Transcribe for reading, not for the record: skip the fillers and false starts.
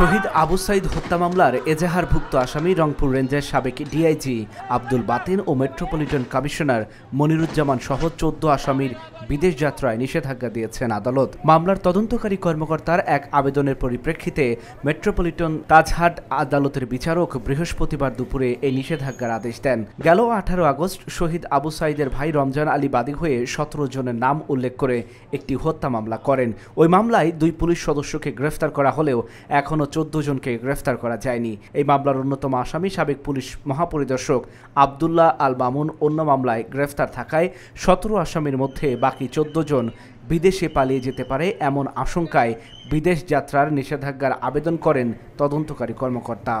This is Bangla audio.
শহীদ আবু সাইদ হত্যা মামলার এজাহারভুক্ত আসামি রংপুর রেঞ্জের সাবেক ডিআইজি আব্দুল বাতিন ও মেট্রোপলিটন কমিশনার মনিরুজ্জামান সহ ১৪ আসামির বিদেশ যাত্রায় নিষেধাজ্ঞা দিয়েছেন আদালত। মামলার তদন্তকারী কর্মকর্তার এক আবেদনের পরিপ্রেক্ষিতে মেট্রোপলিটন তাজহাট আদালতের বিচারক বৃহস্পতিবার দুপুরে এই নিষেধাজ্ঞার আদেশ দেন। গেল ১৮ আগস্ট শহীদ আবু সাইদের ভাই রমজান আলী বাদী হয়ে ১৭ জনের নাম উল্লেখ করে একটি হত্যা মামলা করেন। ওই মামলায় ২ পুলিশ সদস্যকে গ্রেফতার করা হলেও এখনও ১৪ জনকে গ্রেফতার করা যায়নি। এই মামলার অন্যতম আসামি সাবেক পুলিশ মহাপরিদর্শক আবদুল্লাহ আল মামুন অন্য মামলায় গ্রেফতার থাকায় ১৭ আসামির মধ্যে বাকি ১৪ জন বিদেশে পালিয়ে যেতে পারে এমন আশঙ্কায় বিদেশ যাত্রার নিষেধাজ্ঞার আবেদন করেন তদন্তকারী কর্মকর্তা।